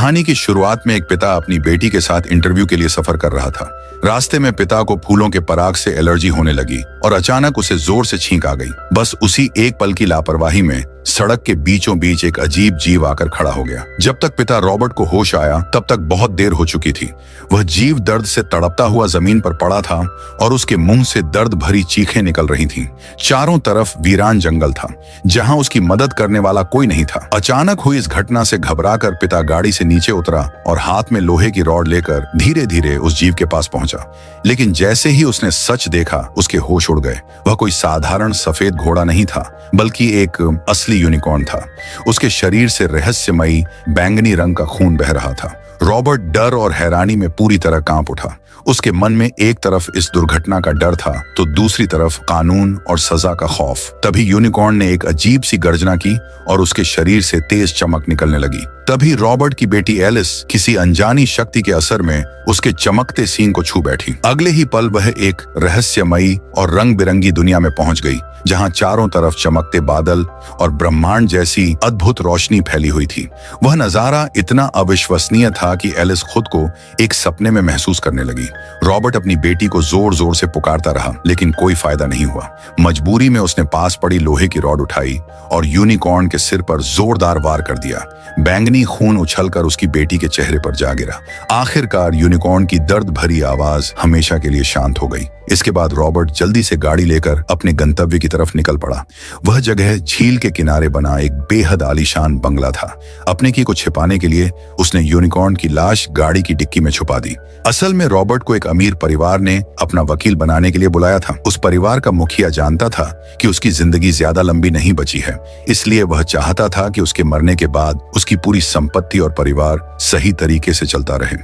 कहानी की शुरुआत में एक पिता अपनी बेटी के साथ इंटरव्यू के लिए सफर कर रहा था। रास्ते में पिता को फूलों के पराग से एलर्जी होने लगी और अचानक उसे जोर से छींक आ गई। बस उसी एक पल की लापरवाही में सड़क के बीचों बीच एक अजीब जीव आकर खड़ा हो गया। जब तक पिता रॉबर्ट को होश आया तब तक बहुत देर हो चुकी थी। वह जीव दर्द से तड़पता हुआ जमीन पर पड़ा था और उसके मुंह से दर्द भरी चीखें निकल रही थीं। चारों तरफ वीरान जंगल था जहां उसकी मदद करने वाला कोई नहीं था। अचानक हुई इस घटना से घबराकर पिता गाड़ी से नीचे उतरा और हाथ में लोहे की रॉड लेकर धीरे धीरे उस जीव के पास पहुंचा। लेकिन जैसे ही उसने सच देखा उसके होश उड़ गए। वह कोई साधारण सफेद घोड़ा नहीं था बल्कि एक असली यूनिकॉर्न था। उसके शरीर से रहस्यमयी बैंगनी रंग का खून बह रहा था। रॉबर्ट डर और हैरानी में पूरी तरह कांप उठा। उसके मन में एक तरफ इस दुर्घटना का डर था तो दूसरी तरफ कानून और सजा का खौफ। तभी यूनिकॉर्न ने एक अजीब सी गर्जना की और उसके शरीर से तेज चमक निकलने लगी। तभी रॉबर्ट की बेटी एलिस किसी अनजानी शक्ति के असर में उसके चमकते सींग को छू बैठी। अगले ही पल वह एक रहस्यमयी और रंग बिरंगी दुनिया में पहुंच गई जहां चारों तरफ चमकते बादल और ब्रह्मांड जैसी अद्भुत रोशनी फैली हुई थी। वह नजारा इतना अविश्वसनीय था कि एलिस खुद को एक सपने में महसूस करने लगी। रॉबर्ट अपनी बेटी को जोर जोर से पुकारता रहा लेकिन कोई फायदा नहीं हुआ। मजबूरी में उसने पास पड़ी लोहे की रॉड उठाई और यूनिकॉर्न के सिर पर जोरदार वार कर दिया। बैंगनी खून उछलकर उसकी बेटी के चेहरे पर जा गिरा। आखिरकार यूनिकॉर्न की दर्द भरी आवाज हमेशा के लिए शांत हो गई। इसके बाद रॉबर्ट जल्दी से गाड़ी लेकर अपने गंतव्य की तरफ निकल पड़ा। वह जगह झील के किनारे बना एक बेहद आलीशान बंगला था। अपने की को छिपाने के लिए उसने यूनिकॉर्न की लाश गाड़ी की डिक्की में छुपा दी। असल में रॉबर्ट को एक अमीर परिवार ने अपना वकील बनाने के लिए बुलाया था। उस परिवार का मुखिया जानता था कि उसकी जिंदगी ज्यादा लंबी नहीं बची है, इसलिए वह चाहता था कि उसके मरने के बाद उसकी पूरी संपत्ति और परिवार सही तरीके से चलता रहे।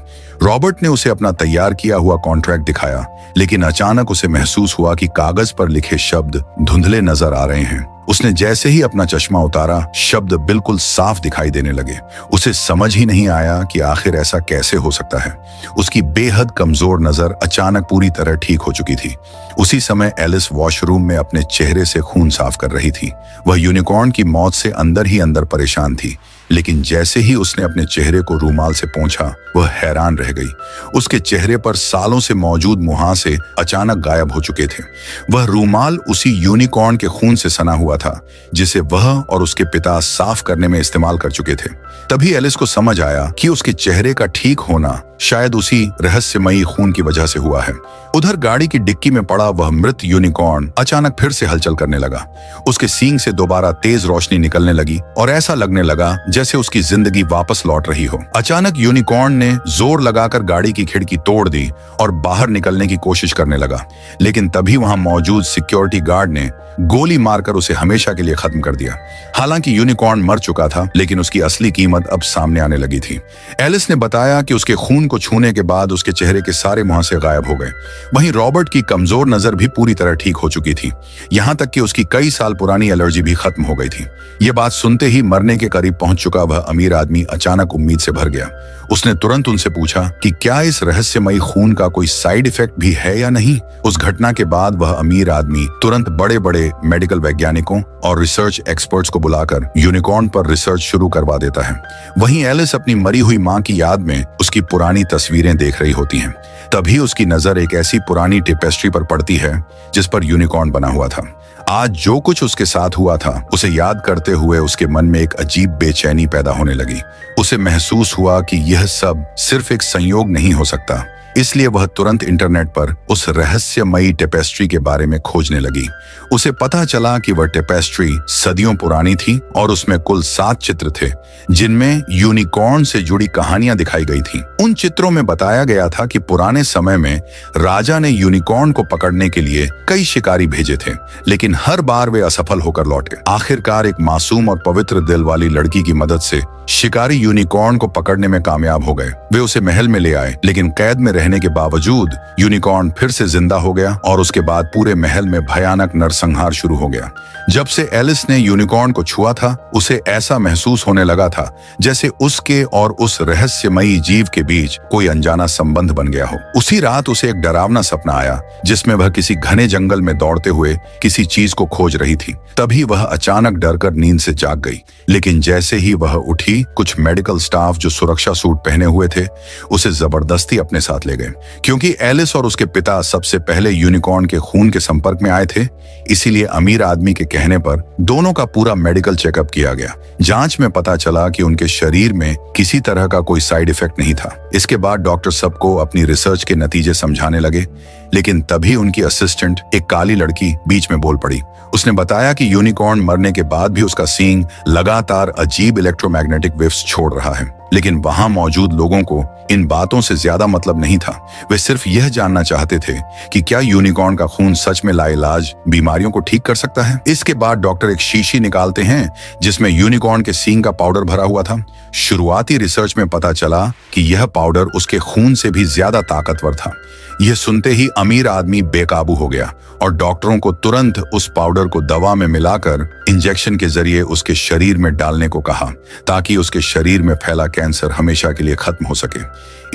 रॉबर्ट ने उसे अपना तैयार किया हुआ कॉन्ट्रैक्ट दिखाया, लेकिन अचानक उसे महसूस हुआ कि कागज पर लिखे शब्द धुंधले नजर आ रहे हैं। उसने जैसे ही अपना चश्मा उतारा, शब्द बिल्कुल साफ दिखाई देने लगे। उसे समझ ही नहीं आया कि आखिर ऐसा कैसे हो सकता है। उसकी बेहद कमजोर नजर अचानक पूरी तरह ठीक हो चुकी थी। उसी समय एलिस वॉशरूम में अपने चेहरे से खून साफ कर रही थी। वह यूनिकॉर्न की मौत से अंदर ही अंदर परेशान थी, लेकिन जैसे ही उसने अपने चेहरे को रूमाल से पोंछा, वह हैरान रह गई। उसके चेहरे पर सालों से मौजूद मुहासे अचानक गायब हो चुके थे। वह रूमाल उसी यूनिकॉर्न के खून से सना हुआ था जिसे वह और उसके पिता साफ करने में इस्तेमाल कर चुके थे। तभी एलिस को समझ आया कि उसके चेहरे का ठीक होना शायद उसी रहस्यमयी खून की वजह से हुआ है। उधर गाड़ी की डिक्की में पड़ा वह मृत यूनिकॉर्न अचानक फिर से हलचल करने लगा। उसके सींग से दोबारा तेज रोशनी निकलने लगी और ऐसा लगने लगा जैसे उसकी जिंदगी वापस लौट रही हो। अचानक यूनिकॉर्न ने जोर लगाकर गाड़ी की खिड़की तोड़ दी और बाहर निकलने की कोशिश करने लगा, लेकिन तभी वहां मौजूद सिक्योरिटी गार्ड ने गोली मारकर उसे हमेशा के लिए खत्म कर दिया। हालांकि यूनिकॉर्न मर चुका था, लेकिन उसकी असली कीमत अब सामने आने लगी थी। एलिस ने बताया कि उसके खून को छूने के बाद उसके चेहरे के सारे मुहासे गायब हो गए। वहीं रॉबर्ट की कमजोर नजर भी पूरी तरह ठीक हो चुकी थी, यहाँ तक कि उसकी कई साल पुरानी एलर्जी भी खत्म हो गई थी। ये बात सुनते ही मरने के करीब पहुंच चुका वह अमीर आदमी अचानक उम्मीद से भर गया। उसने तुरंत उनसे पूछा कि क्या इस रहस्यमयी खून का कोई साइड इफेक्ट भी है या नहीं। उस घटना के बाद वह अमीर आदमी तुरंत बड़े बड़े मेडिकल वैज्ञानिकों और रिसर्च एक्सपर्ट्स को बुलाकर यूनिकॉर्न पर रिसर्च शुरू करवा देता है। वहीं एलिस अपनी मरी हुई मां की याद में उसकी पुरानी तस्वीरें देख रही होती हैं। तभी उसकी नजर एक ऐसी पुरानी टेपेस्ट्री पर पड़ती है जिस पर यूनिकॉर्न बना हुआ था। आज जो कुछ उसके साथ हुआ था उसे याद करते हुए उसके मन में एक अजीब बेचैनी पैदा होने लगी। उसे महसूस हुआ कि यह सब सिर्फ एक संयोग नहीं हो सकता, इसलिए वह तुरंत इंटरनेट पर उस रहस्यमयी टेपेस्ट्री के बारे में खोजने लगी। उसे पता चला कि वह टेपेस्ट्री सदियों पुरानी थी और उसमें कुल 7 चित्र थे जिनमें यूनिकॉर्न से जुड़ी कहानियां दिखाई गई थीं। उन चित्रों में बताया गया था कि पुराने समय में राजा ने यूनिकॉर्न को पकड़ने के लिए कई शिकारी भेजे थे, लेकिन हर बार वे असफल होकर लौटे। आखिरकार एक मासूम और पवित्र दिल वाली लड़की की मदद से शिकारी यूनिकॉर्न को पकड़ने में कामयाब हो गए। वे उसे महल में ले आए, लेकिन कैद में रहने के बावजूद यूनिकॉर्न फिर से जिंदा हो गया और उसके बाद पूरे महल में भयानक नरसंहार शुरू हो गया। जब से एलिस ने यूनिकॉर्न को छुआ था, उसे ऐसा महसूस होने लगा था जैसे उसके और उस रहस्यमयी जीव के बीच कोई अनजाना संबंध बन गया हो। उसी रात उसे एक डरावना सपना आया जिसमें वह किसी घने जंगल में दौड़ते हुए किसी चीज को खोज रही थी। तभी वह अचानक डरकर नींद से जाग गई, लेकिन जैसे ही वह उठी, कुछ मेडिकल स्टाफ जो सुरक्षा सूट पहने हुए थे उसे जबरदस्ती अपने साथ ले गए। क्योंकि एलिस और उसके पिता सबसे पहले यूनिकॉर्न के खून के संपर्क में आए थे, इसीलिए अमीर आदमी के कहने पर दोनों का पूरा मेडिकल चेकअप किया गया। जांच में पता चला कि उनके शरीर में किसी तरह का कोई साइड इफेक्ट नहीं था। इसके बाद डॉक्टर सबको अपनी रिसर्च के नतीजे समझाने लगे, लेकिन तभी उनकी असिस्टेंट, एक काली लड़की, बीच में बोल पड़ी। उसने बताया कि यूनिकॉर्न मरने के बाद भी उसका सींग लगातार अजीब इलेक्ट्रोमैग्नेटिक वेव्स छोड़ रहा है। लेकिन वहां मौजूद लोगों को इन बातों से ज्यादा मतलब नहीं था। वे सिर्फ यह जानना चाहते थे कि क्या यूनिकॉर्न का खून सच में लाइलाज बीमारियों को ठीक कर सकता है। इसके बाद डॉक्टर एक शीशी निकालते हैं जिसमें यूनिकॉर्न के सींग का पाउडर भरा हुआ था। शुरुआती रिसर्च में पता चला कि यह पाउडर उसके खून से भी ज्यादा ताकतवर था। यह सुनते ही अमीर आदमी बेकाबू हो गया और डॉक्टरों को तुरंत उस पाउडर को दवा में मिलाकर इंजेक्शन के जरिए उसके शरीर में डालने को कहा, ताकि उसके शरीर में फैला कैंसर हमेशा के लिए खत्म हो सके।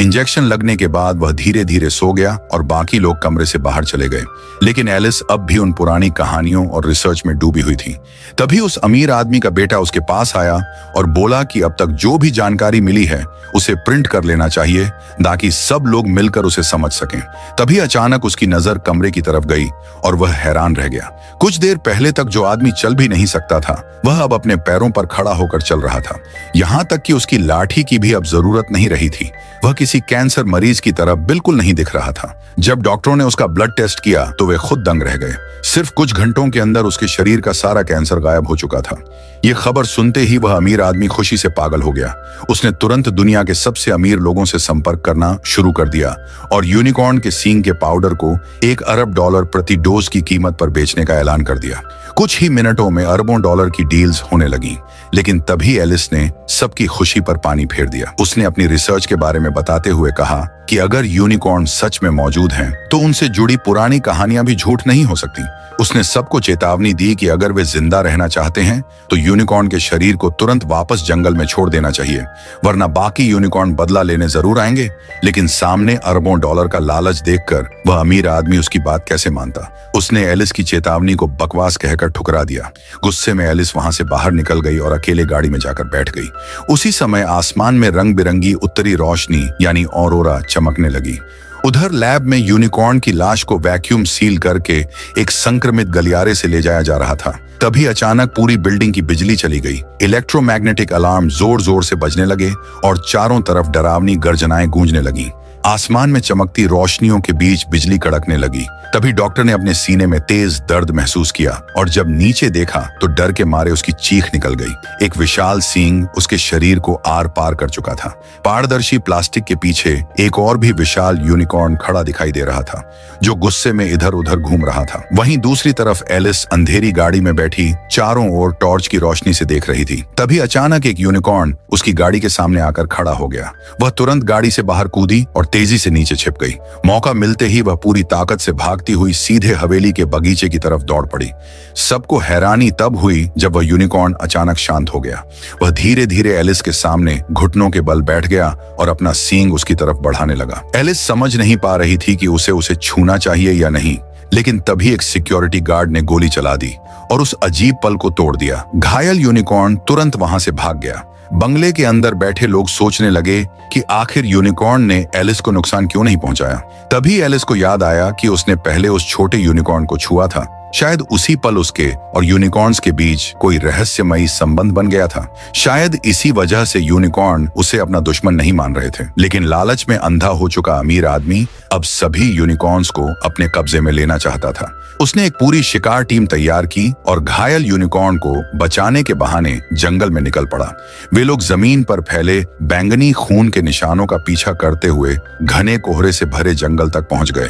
इंजेक्शन लगने के बाद वह धीरे धीरे सो गया और बाकी लोग कमरे से बाहर चले गए। लेकिन एलिस अब भी उन पुरानी कहानियों और रिसर्च में डूबी हुई थी। तभी उस अमीर आदमी का बेटा उसके पास आया और बोला कि अब तक जो भी जानकारी मिली है उसे प्रिंट कर लेना चाहिए ताकि सब लोग मिलकर उसे समझ सकें। तभी अचानक उसकी नजर कमरे की तरफ गई और वह हैरान रह गया। कुछ देर पहले तक जो आदमी चल भी नहीं सकता था, वह अब अपने पैरों पर खड़ा होकर चल रहा था। यहाँ तक कि उसकी लाठी की भी अब जरूरत नहीं रही थी। वह किसी कैंसर मरीज की तरह बिल्कुल नहीं दिख रहा था। जब डॉक्टरों ने उसका ब्लड टेस्ट किया तो वे खुद दंग रह गए। सिर्फ कुछ घंटों के अंदर उसके शरीर का सारा कैंसर गायब हो चुका था। ये खबर सुनते ही वह अमीर आदमी खुशी से पागल हो गया। उसने तुरंत दुनिया के सबसे अमीर लोगों से संपर्क करना शुरू कर दिया और यूनिकॉर्न के सींग के पाउडर को $1 अरब प्रति डोज की कीमत पर बेचने का ऐलान कर दिया। कुछ ही मिनटों में अरबों डॉलर की डील्स होने लगी। लेकिन तभी एलिस ने सबकी खुशी पर पानी फेर दिया। उसने अपनी रिसर्च के बारे में बताते हुए कहा कि अगर यूनिकॉर्न सच में मौजूद हैं, तो उनसे जुड़ी पुरानी कहानियां भी झूठ नहीं हो सकती। उसने सबको चेतावनी दी कि अगर वे जिंदा रहना चाहते हैं तो यूनिकॉर्न के शरीर को तुरंत वापस जंगल में छोड़ देना चाहिए, वरना बाकी यूनिकॉर्न बदला लेने जरूर आएंगे। लेकिन सामने अरबों डॉलर का लालच देखकर वह अमीर आदमी उसकी बात कैसे मानता। उसने एलिस की चेतावनी को बकवास कहकर ठुकरा दिया। गुस्से में एलिस वहां से बाहर निकल गई और अकेले गाड़ी में जाकर बैठ गई। उसी समय आसमान में रंग बिरंगी उत्तरी रोशनी यानी ऑरोरा चमकने लगी। उधर लैब में यूनिकॉर्न की लाश को वैक्यूम सील करके एक संक्रमित गलियारे से ले जाया जा रहा था। तभी अचानक पूरी बिल्डिंग की बिजली चली गई। इलेक्ट्रोमैग्नेटिक अलार्म जोर जोर से बजने लगे और चारों तरफ डरावनी गर्जनाएं गूंजने लगी। आसमान में चमकती रोशनियों के बीच बिजली कड़कने लगी। तभी डॉक्टर ने अपने सीने में तेज दर्द महसूस किया और जब नीचे देखा तो डर के मारे उसकी चीख निकल गई। एक विशाल सींग उसके शरीर को आर पार कर चुका था। पारदर्शी प्लास्टिक के पीछे एक और भी विशाल यूनिकॉर्न खड़ा दिखाई दे रहा था, जो गुस्से में इधर उधर घूम रहा था। वहीं दूसरी तरफ एलिस अंधेरी गाड़ी में बैठी चारों ओर टॉर्च की रोशनी से देख रही थी। तभी अचानक एक यूनिकॉर्न उसकी गाड़ी के सामने आकर खड़ा हो गया। वह तुरंत गाड़ी से बाहर कूदी और तेजी से नीचे छिप गई। मौका मिलते ही वह पूरी ताकत से भागती हुई सीधे हवेली के बगीचे की तरफ दौड़ पड़ी। सबको हैरानी तब हुई जब वह यूनिकॉर्न अचानक शांत हो गया। वह धीरे धीरे एलिस के सामने घुटनों के बल बैठ गया और अपना सींग उसकी तरफ बढ़ाने लगा। एलिस समझ नहीं पा रही थी कि उसे छूना चाहिए या नहीं, लेकिन तभी एक सिक्योरिटी गार्ड ने गोली चला दी और उस अजीब पल को तोड़ दिया। घायल यूनिकॉर्न तुरंत वहां से भाग गया। बंगले के अंदर बैठे लोग सोचने लगे कि आखिर यूनिकॉर्न ने एलिस को नुकसान क्यों नहीं पहुंचाया। तभी एलिस को याद आया कि उसने पहले उस छोटे यूनिकॉर्न को छुआ था। शायद उसी पल उसके और यूनिकॉर्न्स के बीच कोई रहस्यमयी संबंध बन गया था। शायद इसी वजह से यूनिकॉर्न उसे अपना दुश्मन नहीं मान रहे थे। लेकिन लालच में अंधा हो चुका अमीर आदमी अब सभी यूनिकॉर्न्स को अपने कब्जे में लेना चाहता था। उसने एक पूरी शिकार टीम तैयार की और घायल यूनिकॉर्न को बचाने के बहाने जंगल में निकल पड़ा। वे लोग जमीन पर फैले बैंगनी खून के निशानों का पीछा करते हुए घने कोहरे से भरे जंगल तक पहुंच गए।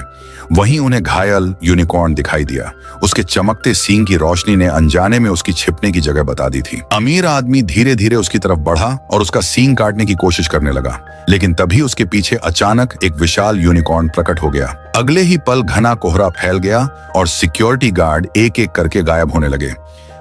वहीं उन्हें घायल यूनिकॉर्न दिखाई दिया। उसके चमकते सींग की रोशनी ने अनजाने में उसकी छिपने की जगह बता दी थी। अमीर आदमी धीरे धीरे उसकी तरफ बढ़ा और उसका सींग काटने की कोशिश करने लगा, लेकिन तभी उसके पीछे अचानक एक विशाल यूनिकॉर्न प्रकट हो गया। अगले ही पल घना कोहरा फैल गया और सिक्योरिटी गार्ड एक एक करके गायब होने लगे।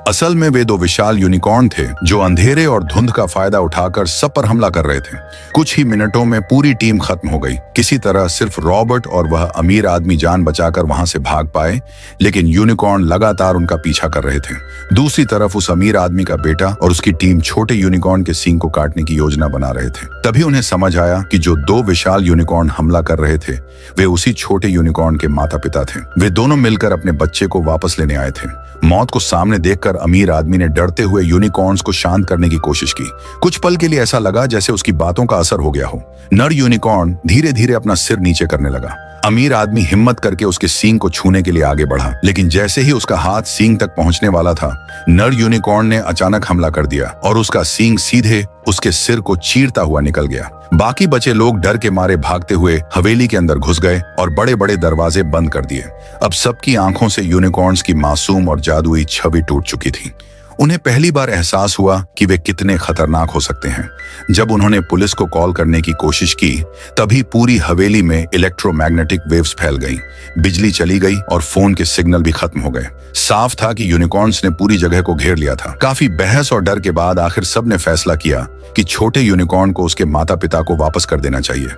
असल में वे दो विशाल यूनिकॉर्न थे जो अंधेरे और धुंध का फायदा उठाकर सब पर हमला कर रहे थे। कुछ ही मिनटों में पूरी टीम खत्म हो गई। किसी तरह सिर्फ रॉबर्ट और वह अमीर आदमी जान बचाकर वहां से भाग पाए, लेकिन यूनिकॉर्न लगातार उनका पीछा कर रहे थे। दूसरी तरफ उस अमीर आदमी का बेटा और उसकी टीम छोटे यूनिकॉर्न के सींग को काटने की योजना बना रहे थे। तभी उन्हें समझ आया कि जो दो विशाल यूनिकॉर्न हमला कर रहे थे वे उसी छोटे यूनिकॉर्न के माता पिता थे। वे दोनों मिलकर अपने बच्चे को वापस लेने आए थे। मौत को सामने देखकर अमीर आदमी ने डरते हुए यूनिकॉर्न्स को शांत करने की कोशिश की। कुछ पल के लिए ऐसा लगा जैसे उसकी बातों का असर हो गया हो। नर यूनिकॉर्न धीरे धीरे अपना सिर नीचे करने लगा। अमीर आदमी हिम्मत करके उसके सींग को छूने के लिए आगे बढ़ा, लेकिन जैसे ही उसका हाथ सींग तक पहुंचने वाला था, नर यूनिकॉर्न ने अचानक हमला कर दिया और उसका सींग सीधे उसके सिर को चीरता हुआ निकल गया। बाकी बचे लोग डर के मारे भागते हुए हवेली के अंदर घुस गए और बड़े बड़े दरवाजे बंद कर दिए। अब सबकी आंखों से यूनिकॉर्न्स की मासूम और जादुई छवि टूट चुकी थी। उन्हें पहली बार एहसास हुआ कि वे कितने खतरनाक हो सकते हैं। जब उन्होंने पुलिस को कॉल करने की कोशिश की, तभी पूरी हवेली में इलेक्ट्रोमैग्नेटिक वेव्स फैल गईं, बिजली चली गई और फोन के सिग्नल भी खत्म हो गए। साफ था कि यूनिकॉर्न्स ने पूरी जगह को घेर लिया था। काफी बहस और डर के बाद आखिर सबने फैसला किया कि छोटे यूनिकॉर्न को उसके माता पिता को वापस कर देना चाहिए।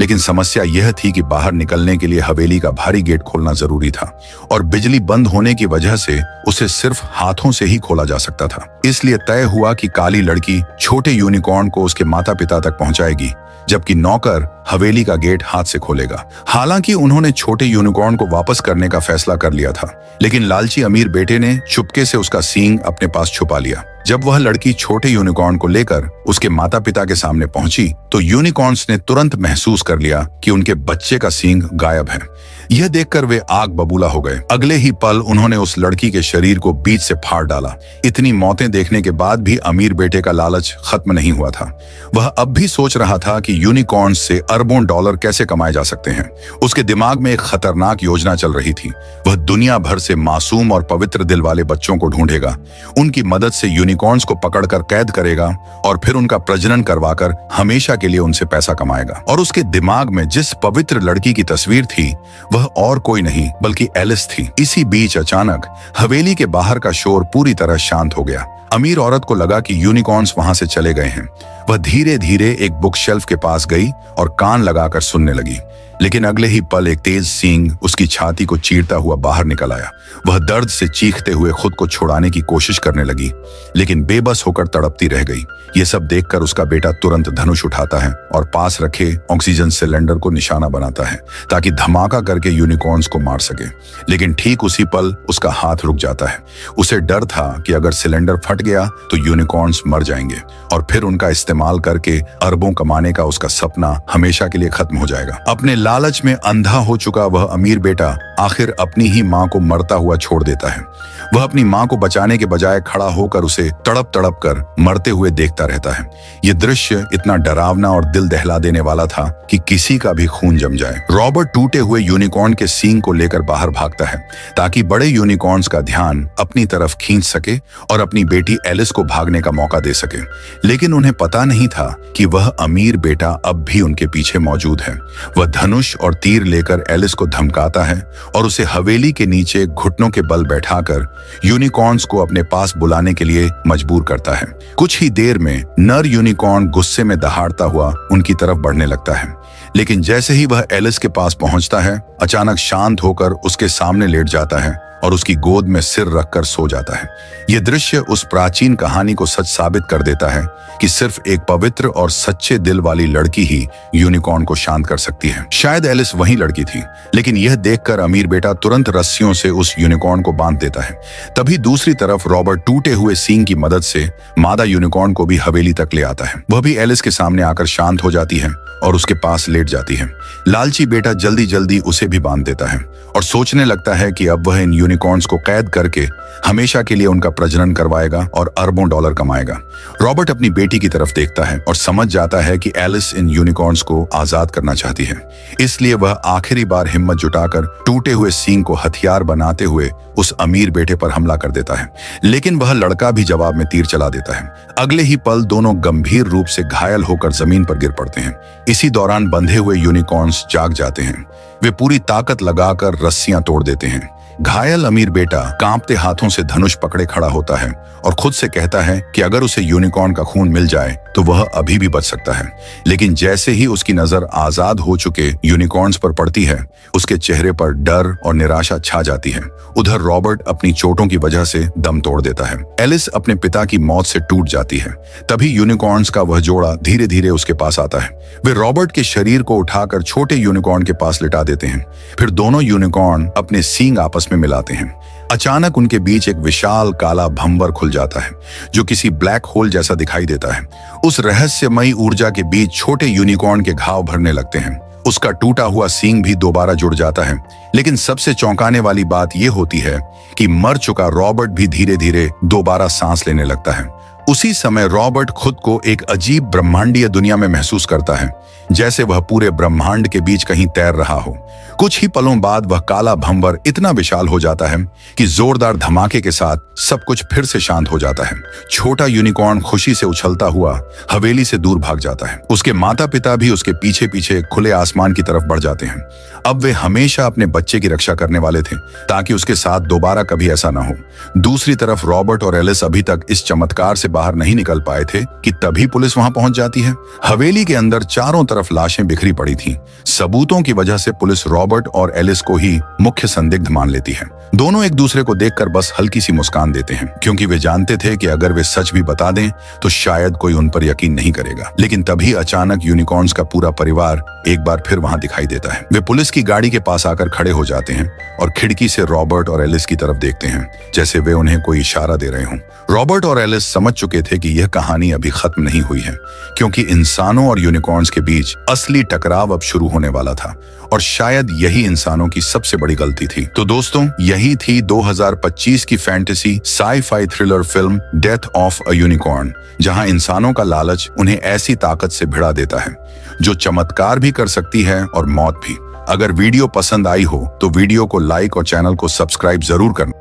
लेकिन समस्या यह थी कि बाहर निकलने के लिए हवेली का भारी गेट खोलना जरूरी था और बिजली बंद होने की वजह से उसे सिर्फ हाथों से ही खोला जा सकता था। इसलिए तय हुआ कि काली लड़की छोटे यूनिकॉर्न को उसके माता पिता तक पहुंचाएगी, जबकि नौकर हवेली का गेट हाथ से खोलेगा। हालांकि उन्होंने छोटे यूनिकॉर्न को वापस करने का फैसला कर लिया था, लेकिन लालची अमीर बेटे ने चुपके से उसका सींग अपने पास छुपा लिया। जब वह लड़की छोटे यूनिकॉर्न को लेकर उसके माता पिता के सामने पहुंची, तो यूनिकॉर्न्स ने तुरंत महसूस कर लिया कि उनके बच्चे का सींग गायब है। यह देखकर वे आग बबूला हो गए। अगले ही पल उन्होंने उस लड़की के शरीर को बीच से फाड़ डाला। इतनी मौतें देखने के बाद भी अमीर बेटे का लालच खत्म नहीं हुआ था। वह अब भी सोच रहा था कि यूनिकॉर्न्स से अरबों डॉलर कैसे कमाए जा सकते हैं। उसके दिमाग में एक खतरनाक योजना चल रही थी। वह दुनिया भर से मासूम और पवित्र दिल वाले बच्चों को ढूंढेगा, उनकी मदद से यूनिकॉर्न्स को पकड़कर कैद करेगा और फिर उनका प्रजनन करवाकर हमेशा के लिए उनसे पैसा कमाएगा। और उसके दिमाग में जिस पवित्र लड़की की तस्वीर थी, वह और कोई नहीं बल्कि एलिस थी। इसी बीच अचानक हवेली के बाहर का शोर पूरी तरह शांत हो गया। अमीर औरत को लगा कि यूनिकॉर्न्स वहां से चले गए हैं। वह धीरे धीरे एक बुक शेल्फ के पास गई और कान लगाकर सुनने लगी, लेकिन अगले ही पल एक तेज सींग उसकी छाती को चीरता हुआ बाहर निकल आया। वह दर्द से चीखते हुए खुद को छुड़ाने की कोशिश करने लगी, लेकिन बेबस होकर तड़पती रह गई। ये सब देखकर उसका बेटा तुरंत धनुष उठाता है और पास रखे ऑक्सीजन सिलेंडर को निशाना बनाता है ताकि धमाका करके यूनिकॉर्न्स को मार सके। लेकिन ठीक उसी पल उसका हाथ रुक जाता है। उसे डर था कि अगर सिलेंडर फट गया तो यूनिकॉर्न्स मर जाएंगे और फिर उनका इस्तेमाल करके अरबों कमाने का उसका सपना हमेशा के लिए खत्म हो जाएगा। अपने लालच में अंधा हो चुका वह अमीर बेटा आखिर अपनी ही मां को मरता हुआ छोड़ देता है। वह अपनी मां को बचाने के बजाय खड़ा होकर उसे तड़प तड़प कर मरते हुए देखता रहता है। यह दृश्य इतना डरावना और दिल दहला देने वाला था कि किसी का भी खून जम जाए। रॉबर्ट टूटे हुए यूनिकॉर्न के सींग को लेकर बाहर भागता है ताकि बड़े यूनिकॉर्न्स का ध्यान अपनी तरफ खींच सके और अपनी बेटी एलिस को भागने का मौका दे सके। लेकिन उन्हें पता नहीं था कि वह अमीर बेटा अब भी उनके पीछे मौजूद है। वह धनुष और तीर लेकर एलिस को धमकाता है और उसे हवेली के नीचे घुटनों के बल बैठाकर यूनिकॉर्न्स को अपने पास बुलाने के लिए मजबूर करता है। कुछ ही देर में नर यूनिकॉर्न गुस्से में दहाड़ता हुआ उनकी तरफ बढ़ने लगता है, लेकिन जैसे ही वह एलिस के पास पहुंचता है, अचानक शांत होकर उसके सामने लेट जाता है और उसकी गोद में सिर रखकर सो जाता है। यह दृश्य उस प्राचीन कहानी को सच साबित कर देता है कि सिर्फ एक पवित्र और सच्चे दिल वाली लड़की ही यूनिकॉर्न को शांत कर सकती है। शायद एलिस वही लड़की थी, लेकिन यह देखकर अमीर बेटा तुरंत रस्सियों से उस यूनिकॉर्न को बांध देता है। तभी दूसरी तरफ रॉबर्ट टूटे हुए सींग की मदद से मादा यूनिकॉर्न को भी हवेली तक ले आता है। वह भी एलिस के सामने आकर शांत हो जाती है और उसके पास लेट जाती है। लालची बेटा जल्दी जल्दी उसे भी बांध देता है और सोचने लगता है कि अब वह इन यूनिकॉर्न्स को कैद करके हमेशा के लिए उनका प्रजनन करवाएगा और अरबों डॉलर कमाएगा। रॉबर्ट अपनी बेटी की तरफ देखता है और समझ जाता है कि एलिस इन यूनिकॉर्न्स को आजाद करना चाहती है, इसलिए वह आखिरी बार हिम्मत जुटाकर टूटे हुए सींग को हथियार बनाते हुए उस अमीर बेटे पर हमला कर देता है। लेकिन वह लड़का भी जवाब में तीर चला देता है। अगले ही पल दोनों गंभीर रूप से घायल होकर जमीन पर गिर पड़ते हैं। इसी दौरान बंधे हुए यूनिकॉर्न्स जाग जाते हैं। वे पूरी ताकत लगाकर रस्सियां तोड़ देते हैं। घायल अमीर बेटा कांपते हाथों से धनुष पकड़े खड़ा होता है और खुद से कहता है कि अगर उसे यूनिकॉर्न का खून मिल जाए तो वह अभी भी बच सकता है। लेकिन जैसे ही उसकी नजर आजाद हो चुके यूनिकॉर्न्स पर पड़ती है, उसके चेहरे पर डर और निराशा छा जाती है। उधर रॉबर्ट अपनी चोटों की वजह से दम तोड़ देता है। एलिस अपने पिता की मौत से टूट जाती है। तभी यूनिकॉर्न्स का वह जोड़ा धीरे धीरे उसके पास आता है। वे रॉबर्ट के शरीर को उठाकर छोटे यूनिकॉर्न के पास लिटा देते हैं। फिर दोनों यूनिकॉर्न अपने सींग आपस में मिलाते हैं। अचानक उनके बीच एक विशाल काला भंवर खुल जाता है, जो किसी ब्लैक होल जैसा दिखाई देता है। उस रहस्यमयी ऊर्जा के बीच छोटे यूनिकॉर्न के घाव भरने लगते हैं। उसका टूटा हुआ सींग भी दोबारा जुड़ जाता है। लेकिन सबसे चौंकाने वाली बात यह होती है कि मर चुका रॉबर्ट भी धीरे धीरे दोबारा सांस लेने लगता है। उसी समय रॉबर्ट खुद को एक अजीब ब्रह्मांडीय दुनिया में महसूस करता है, जैसे वह पूरे ब्रह्मांड के बीच कहीं तैर रहा हो। कुछ ही पलों बाद वह काला भंवर इतना विशाल हो जाता है कि जोरदार धमाके के साथ सब कुछ फिर से शांत हो जाता है। छोटा यूनिकॉर्न खुशी से उछलता हुआ हवेली से दूर भाग जाता है। उसके माता पिता भी उसके पीछे पीछे खुले आसमान की तरफ बढ़ जाते हैं। अब वे हमेशा अपने बच्चे की रक्षा करने वाले थे, ताकि उसके साथ दोबारा कभी ऐसा ना हो। दूसरी तरफ रॉबर्ट और एलिस अभी तक इस चमत्कार से बाहर नहीं निकल पाए थे कि तभी पुलिस वहां पहुंच जाती है। हवेली के अंदर चारों तरफ लाशें बिखरी पड़ी थीं। सबूतों की वजह से पुलिस रॉबर्ट और एलिस को ही मुख्य संदिग्ध मान लेती है। दोनों एक दूसरे को देखकर बस हल्की सी मुस्कान देते हैं, क्योंकि वे जानते थे कि अगर वे सच भी बता दें तो शायद कोई उन पर यकीन नहीं करेगा। लेकिन तभी अचानक यूनिकॉर्न्स का पूरा परिवार एक बार फिर वहां दिखाई देता है। वे पुलिस की गाड़ी के पास आकर खड़े हो जाते हैं और खिड़की से रॉबर्ट और एलिस की तरफ देखते हैं, जैसे वे उन्हें कोई इशारा दे रहे हों। रॉबर्ट और एलिस समझ चुके थे कि यह कहानी अभी खत्म नहीं हुई है, क्योंकि इंसानों और यूनिकॉर्न्स के बीच असली टकराव अब शुरू होने वाला था, और शायद यही इंसानों की सबसे बड़ी गलती थी। तो दोस्तों, यही थी 2025 की fantasy sci-fi thriller film death of a unicorn, जहां इंसानों का लालच उन्हें ऐसी ताकत से भिड़ा देता है जो चमत्कार भी कर सकती है और मौत भी। अगर वीडियो पसंद आई हो तो वीडियो को लाइक और चैनल को सब्सक्राइब जरूर करना।